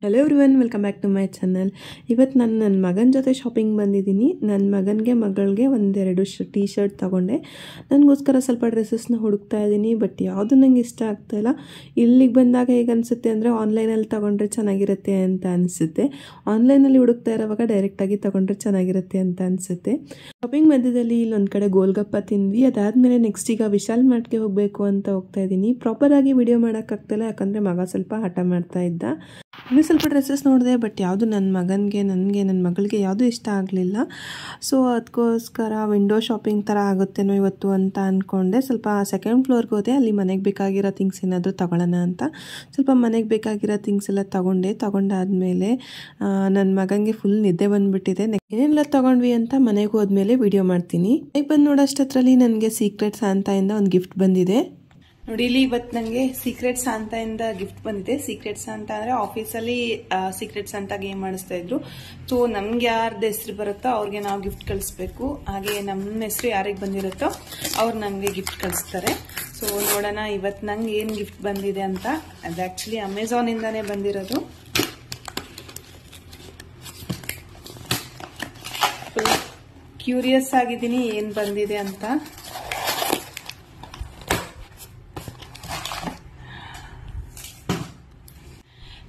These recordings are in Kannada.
Hello everyone, welcome back to my channel. ಇವತ್ತು ನಾನು ನನ್ನ ಮಗನ ಜೊತೆ ಶಾಪಿಂಗ್ ಬಂದಿದ್ದೀನಿ. ನನ್ನ ಮಗನಿಗೆ ಮಗಳಿಗೆ ಒಂದೆರಡು ಟೀ ಶರ್ಟ್ ತೊಗೊಂಡೆ. ನನಗೋಸ್ಕರ ಸ್ವಲ್ಪ ಡ್ರೆಸ್ಸಸ್ನ ಹುಡುಕ್ತಾ ಇದ್ದೀನಿ, ಬಟ್ ಯಾವುದು ನನಗೆ ಇಷ್ಟ ಆಗ್ತಾಯಿಲ್ಲ. ಇಲ್ಲಿಗೆ ಬಂದಾಗ ಹೇಗೆ ಅನಿಸುತ್ತೆ ಅಂದರೆ ಆನ್ಲೈನಲ್ಲಿ ತೊಗೊಂಡ್ರೆ ಚೆನ್ನಾಗಿರುತ್ತೆ ಅಂತ ಅನಿಸುತ್ತೆ. ಆನ್ಲೈನಲ್ಲಿ ಹುಡುಕ್ತಾ ಇರೋವಾಗ ಡೈರೆಕ್ಟಾಗಿ ತೊಗೊಂಡ್ರೆ ಚೆನ್ನಾಗಿರುತ್ತೆ ಅಂತ ಅನಿಸುತ್ತೆ. ಶಾಪಿಂಗ್ ಮಧ್ಯದಲ್ಲಿ ಇಲ್ಲೊಂದು ಕಡೆ ಗೋಲ್ಗಪ್ಪ ತಿಂದ್ವಿ. ಅದಾದಮೇಲೆ ನೆಕ್ಸ್ಟ್ ಈಗ ವಿಶಾಲ್ ಮಾರ್ಟ್ಗೆ ಹೋಗಬೇಕು ಅಂತ ಹೋಗ್ತಾ ಇದ್ದೀನಿ. ಪ್ರಾಪರಾಗಿ ವಿಡಿಯೋ ಮಾಡೋಕ್ಕಾಗ್ತಾಯಿಲ್ಲ, ಯಾಕಂದರೆ ಮಗ ಸ್ವಲ್ಪ ಹಠ ಮಾಡ್ತಾ ಇದ್ದ. ಇನ್ನೂ ಸ್ವಲ್ಪ ಡ್ರೆಸ್ಸಸ್ ನೋಡಿದೆ, ಬಟ್ ಯಾವುದು ನನ್ನ ಮಗನಿಗೆ ನನ್ನ ಮಗಳಿಗೆ ಯಾವುದೂ ಇಷ್ಟ ಆಗಲಿಲ್ಲ. ಸೊ ಅದಕ್ಕೋಸ್ಕರ ವಿಂಡೋ ಶಾಪಿಂಗ್ ಥರ ಆಗುತ್ತೇನೋ ಇವತ್ತು ಅಂತ ಅಂದ್ಕೊಂಡೆ. ಸ್ವಲ್ಪ ಸೆಕೆಂಡ್ ಫ್ಲೋರ್ಗೆ ಹೋದೆ. ಅಲ್ಲಿ ಮನೆಗೆ ಬೇಕಾಗಿರೋ ಥಿಂಗ್ಸ್ ಏನಾದರೂ ತೊಗೊಳ್ಳೋಣ ಅಂತ ಸ್ವಲ್ಪ ಮನೆಗೆ ಬೇಕಾಗಿರೋ ಥಿಂಗ್ಸ್ ಎಲ್ಲ ತೊಗೊಂಡಾದ್ಮೇಲೆ ನನ್ನ ಮಗನಿಗೆ ಫುಲ್ ನಿದ್ದೆ ಬಂದುಬಿಟ್ಟಿದೆ. ಏನೆಲ್ಲ ತೊಗೊಂಡ್ವಿ ಅಂತ ಮನೆಗೆ ಹೋದ್ಮೇಲೆ ವಿಡಿಯೋ ಮಾಡ್ತೀನಿ. ಮನೆಗೆ ಬಂದು ನೋಡೋಷ್ಟರಲ್ಲಿ ನನಗೆ ಸೀಕ್ರೆಟ್ ಸಾಂತಾಯಿಂದ ಒಂದು ಗಿಫ್ಟ್ ಬಂದಿದೆ. ನೋಡಿ, ಇಲ್ಲಿ ಇವತ್ತು ನನಗೆ ಸೀಕ್ರೆಟ್ ಸಾಂತಾಯಿಂದ ಗಿಫ್ಟ್ ಬಂದಿದೆ. ಸೀಕ್ರೆಟ್ ಸಾಂತಾ ಅಂದರೆ ಆಫೀಸಲ್ಲಿ ಸೀಕ್ರೆಟ್ ಸಾಂತಾ ಗೇಮ್ ಮಾಡಿಸ್ತಾ ಇದ್ರು. ಸೊ ನಮ್ಗೆ ಯಾರ್ದು ಹೆಸರು ಬರುತ್ತೋ ಅವ್ರಿಗೆ ನಾವು ಗಿಫ್ಟ್ ಕಳಿಸ್ಬೇಕು. ಹಾಗೆ ನಮ್ಮ ಹೆಸರು ಯಾರಿಗೆ ಬಂದಿರುತ್ತೋ ಅವ್ರು ನನಗೆ ಗಿಫ್ಟ್ ಕಳಿಸ್ತಾರೆ. ಸೊ ನೋಡೋಣ ಇವತ್ತು ನಂಗೆ ಏನು ಗಿಫ್ಟ್ ಬಂದಿದೆ ಅಂತ. ಅದು ಆ್ಯಕ್ಚುಲಿ ಅಮೆಝಾನಿಂದಾನೇ ಬಂದಿರೋದು. ಫುಲ್ ಕ್ಯೂರಿಯಸ್ ಆಗಿದ್ದೀನಿ ಏನು ಬಂದಿದೆ ಅಂತ.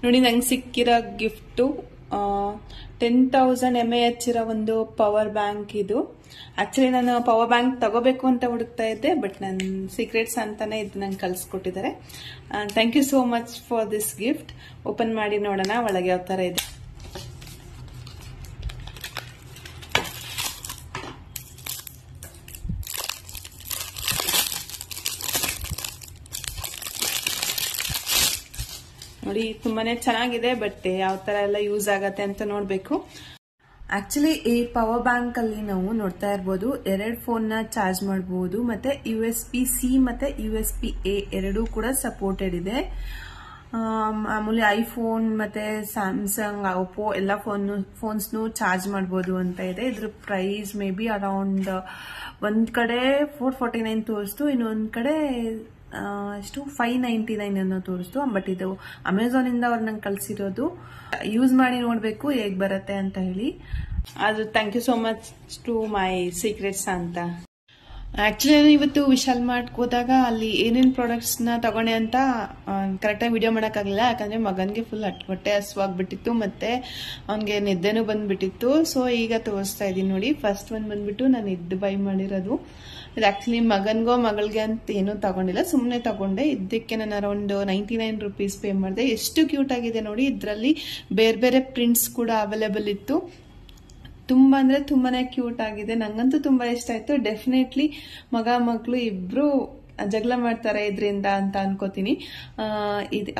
ನೋಡಿ, ನಂಗೆ ಸಿಕ್ಕಿರೋ ಗಿಫ್ಟು 10,000 mAh ಇರೋ ಒಂದು ಪವರ್ ಬ್ಯಾಂಕ್. ಇದು ಆಕ್ಚುಲಿ ನಾನು ಪವರ್ ಬ್ಯಾಂಕ್ ತಗೋಬೇಕು ಅಂತ ಹುಡುಕ್ತಾ ಇದ್ದೆ, ಬಟ್ ನನ್ನ ಸೀಕ್ರೆಟ್ಸ್ ಅಂತಾನೆ ಇದು ನಂಗೆ ಕಳಿಸ್ಕೊಟ್ಟಿದ್ದಾರೆ. Thank you so much for this gift. Open ಮಾಡಿ ನೋಡೋಣ ಒಳಗೆ ಯಾವ ಥರ ಇದೆ. ನೋಡಿ, ತುಂಬಾನೇ ಚೆನ್ನಾಗಿದೆ, ಬಟ್ ಯಾವ ತರ ಎಲ್ಲ ಯೂಸ್ ಆಗತ್ತೆ ಅಂತ ನೋಡ್ಬೇಕು. ಆಕ್ಚುಲಿ ಈ ಪವರ್ ಬ್ಯಾಂಕ್ ಅಲ್ಲಿ ನಾವು ನೋಡ್ತಾ ಇರ್ಬೋದು, 2 ಫೋನ್ನ ಚಾರ್ಜ್ ಮಾಡಬಹುದು. ಮತ್ತೆ USB-C ಮತ್ತೆ USB-A ಎರಡೂ ಕೂಡ ಸಪೋರ್ಟೆಡ್ ಇದೆ. ಮಾಮೂಲಿ ಐಫೋನ್ ಮತ್ತೆ ಸ್ಯಾಮ್ಸಂಗ್, ಓಪೋ ಎಲ್ಲ ಫೋನ್ಸ್ನು ಚಾರ್ಜ್ ಮಾಡಬಹುದು ಅಂತ ಇದೆ. ಇದ್ರ ಪ್ರೈಸ್ ಮೇ ಬಿ ಅರೌಂಡ್ ಒಂದ್ ಕಡೆ 449 ತೋರಿಸ್ತು, ಇನ್ನೊಂದ್ ಕಡೆ ಎಷ್ಟು 599 ಅನ್ನೋ ತೋರಿಸ್ತು. ಬಟ್ ಇದು ಅಮೆಝಾನ್ ಇಂದ ಅವ್ರು ನಂಗೆ ಕಳ್ಸಿರೋದು. ಯೂಸ್ ಮಾಡಿ ನೋಡ್ಬೇಕು ಹೇಗ್ ಬರುತ್ತೆ ಅಂತ ಹೇಳಿ. ಆದ್ರೂ thank you so much to my secrets ಅಂತ. ಆಕ್ಚುಲಿ ನಾನು ಇವತ್ತು ವಿಶಾಲ್ ಮಾರ್ಟ್ಗೆ ಹೋದಾಗ ಅಲ್ಲಿ ಏನೇನು ಪ್ರಾಡಕ್ಟ್ಸ್ ನ ತಗೊಂಡೆ ಅಂತ ಕರೆಕ್ಟಾಗಿ ವಿಡಿಯೋ ಮಾಡೋಕ್ಕಾಗಲಿಲ್ಲ, ಯಾಕಂದ್ರೆ ಮಗನಿಗೆ ಫುಲ್ ಹೊಟ್ಟೆ ಹಸುವಾಗ್ಬಿಟ್ಟಿತ್ತು, ಮತ್ತೆ ಅವನಿಗೆ ನಿದ್ದೆನೂ ಬಂದ್ಬಿಟ್ಟಿತ್ತು. ಸೊ ಈಗ ತೋರಿಸ್ತಾ ಇದ್ದೀನಿ ನೋಡಿ. ಫಸ್ಟ್ ಒಂದು ಬಂದ್ಬಿಟ್ಟು ನಾನು ಇದ್ದು ಬೈ ಮಾಡಿರೋದು. ಇದು ಆಕ್ಚುಲಿ ಮಗನ್ಗೋ ಮಗಳಿಗೆ ಅಂತ ಏನೂ ತಗೊಂಡಿಲ್ಲ, ಸುಮ್ಮನೆ ತಗೊಂಡೆ. ಇದಕ್ಕೆ ನಾನು ಅರೌಂಡ್ 99 ರೂಪೀಸ್ ಪೇ ಮಾಡಿದೆ. ಎಷ್ಟು ಕ್ಯೂಟ್ ಆಗಿದೆ ನೋಡಿ. ಇದರಲ್ಲಿ ಬೇರೆ ಬೇರೆ ಪ್ರಿಂಟ್ಸ್ ಕೂಡ ಅವೈಲೇಬಲ್ ಇತ್ತು. ತುಂಬಾ ಅಂದ್ರೆ ತುಂಬಾನೇ ಕ್ಯೂಟ್ ಆಗಿದೆ. ನಂಗಂತೂ ತುಂಬಾ ಇಷ್ಟ ಆಯ್ತು. ಡೆಫಿನೆಟ್ಲಿ ಮಗಳು ಇಬ್ರು ಜಗಳ ಮಾಡ್ತಾರೆ ಇದರಿಂದ ಅಂತ ಅನ್ಕೋತೀನಿ.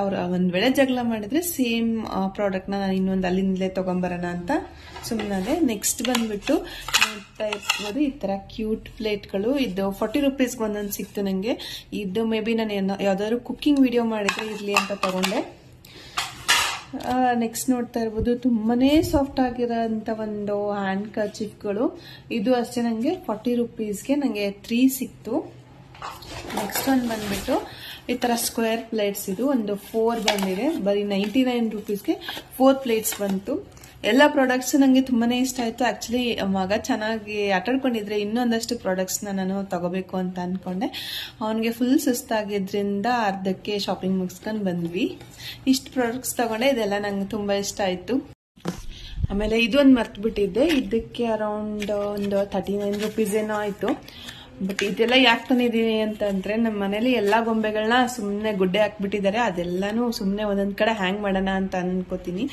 ಅವ್ರು ಒಂದ್ ವೇಳೆ ಜಗಳ ಮಾಡಿದ್ರೆ ಸೇಮ್ ಪ್ರಾಡಕ್ಟ್ ನಾನು ಇನ್ನೊಂದು ಅಲ್ಲಿಂದಲೇ ತಗೊಂಡ್ಬರೋಣ ಅಂತ ಸುಮ್ಮನೆ. ನೆಕ್ಸ್ಟ್ ಬಂದ್ಬಿಟ್ಟು ನೋಡ್ತಾ ಇರ್ಬೋದು, ಈ ತರ ಕ್ಯೂಟ್ ಪ್ಲೇಟ್ಗಳು. ಇದು 40 ರೂಪೀಸ್ಗೆ ಒಂದೊಂದು ಸಿಕ್ತು ನಂಗೆ. ಇದು ಮೇ ಬಿ ನಾನು ಯಾವ್ದಾದ್ರು ಕುಕಿಂಗ್ ವಿಡಿಯೋ ಮಾಡಿದ್ರೆ ಇರ್ಲಿ ಅಂತ ತಗೊಂಡೆ. ನೆಕ್ಸ್ಟ್ ನೋಡ್ತಾ ಇರ್ಬೋದು, ತುಂಬಾನೇ ಸಾಫ್ಟ್ ಆಗಿರೋಂತ ಒಂದು ಹ್ಯಾಂಡ್ ಕರ್ಚೀಫ್ಗಳು. ಇದು ಅಷ್ಟೇ ನಂಗೆ 40 ರೂಪೀಸ್ಗೆ ನಂಗೆ 3 ಸಿಕ್ತು. ನೆಕ್ಸ್ಟ್ ಒಂದು ಬಂದ್ಬಿಟ್ಟು ಈ ತರ ಸ್ಕ್ವೇರ್ ಪ್ಲೇಟ್ಸ್. ಇದು ಒಂದು 4 ಬಂದಿದೆ. ಬರೀ 99 ರೂಪೀಸ್ಗೆ 4 ಪ್ಲೇಟ್ಸ್ ಬಂತು. ಎಲ್ಲ ಪ್ರಾಡಕ್ಟ್ಸ್ ನಂಗೆ ತುಂಬಾನೇ ಇಷ್ಟ ಆಯ್ತು. ಆಕ್ಚುಲಿ ಮಗ ಚೆನ್ನಾಗಿ ಆಟಾಡ್ಕೊಂಡಿದ್ರೆ ಇನ್ನೊಂದಷ್ಟು ಪ್ರಾಡಕ್ಟ್ಸ್ ನಾನು ತಗೋಬೇಕು ಅಂತ ಅನ್ಕೊಂಡೆ. ಅವನಿಗೆ ಫುಲ್ ಸುಸ್ತಾಗಿದ್ರಿಂದ ಅರ್ಧಕ್ಕೆ ಶಾಪಿಂಗ್ ಮುಗಿಸ್ಕೊಂಡು ಬಂದ್ವಿ. ಇಷ್ಟು ಪ್ರಾಡಕ್ಟ್ಸ್ ತಗೊಂಡೆ. ಇದೆಲ್ಲ ನಂಗೆ ತುಂಬಾ ಇಷ್ಟ ಆಯ್ತು. ಆಮೇಲೆ ಇದೊಂದು ಮರ್ತ್ಬಿಟ್ಟಿದ್ದೆ. ಇದಕ್ಕೆ ಅರೌಂಡ್ ಒಂದು 39 ರೂಪೀಸ್ ಏನೋ ಆಯ್ತು. ಬಟ್ ಇದೆಲ್ಲ ಯಾಕೆ ತಂದಿದ್ದೀನಿ ಅಂತಂದ್ರೆ, ನಮ್ಮ ಮನೇಲಿ ಎಲ್ಲಾ ಗೊಂಬೆಗಳನ್ನ ಸುಮ್ಮನೆ ಗುಡ್ಡೆ ಹಾಕ್ಬಿಟ್ಟಿದ್ದಾರೆ. ಅದೆಲ್ಲಾನು ಸುಮ್ಮನೆ ಒಂದೊಂದ್ ಕಡೆ ಹ್ಯಾಂಗ್ ಮಾಡೋಣ ಅಂತ ಅನ್ಕೋತೀನಿ.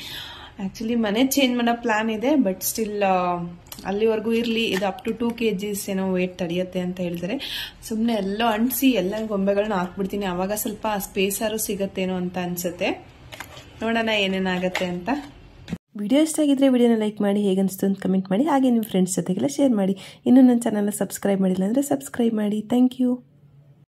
ಆಕ್ಚುಲಿ ಮನೆ ಚೇಂಜ್ ಮಾಡೋ ಪ್ಲಾನ್ ಇದೆ, ಬಟ್ ಸ್ಟಿಲ್ ಅಲ್ಲಿವರೆಗೂ ಇರ್ಲಿ. ಇದು ಅಪ್ ಟು 2 kgs ಏನೋ ವೇಟ್ ತಡೆಯುತ್ತೆ ಅಂತ ಹೇಳಿದ್ರೆ, ಸುಮ್ಮನೆ ಎಲ್ಲೋ ಅಂಟಿಸಿ ಎಲ್ಲ ಗೊಂಬೆಗಳನ್ನ ಹಾಕ್ಬಿಡ್ತೀನಿ. ಅವಾಗ ಸ್ವಲ್ಪ ಸ್ಪೇಸ್ ಆರು ಸಿಗತ್ತೇನೋ ಅಂತ ಅನ್ಸುತ್ತೆ. ನೋಡೋಣ ಏನೇನಾಗತ್ತೆ ಅಂತ. ವಿಡಿಯೋ ಇಷ್ಟ ಆಗಿದ್ರೆ ವಿಡಿಯೋನ ಲೈಕ್ ಮಾಡಿ, ಹೇಗನ್ನಿಸ್ತು ಅಂತ ಕಮೆಂಟ್ ಮಾಡಿ. ಹಾಗೆ ನಿಮ್ಮ ಫ್ರೆಂಡ್ಸ್ ಜೊತೆಗೆಲ್ಲ ಶೇರ್ ಮಾಡಿ. ಇನ್ನೂ ನನ್ನ ಚಾನಲ್ನ ಸಬ್ಸ್ಕ್ರೈಬ್ ಮಾಡಿಲ್ಲ ಅಂದರೆ ಸಬ್ಸ್ಕ್ರೈಬ್ ಮಾಡಿ. Thank you.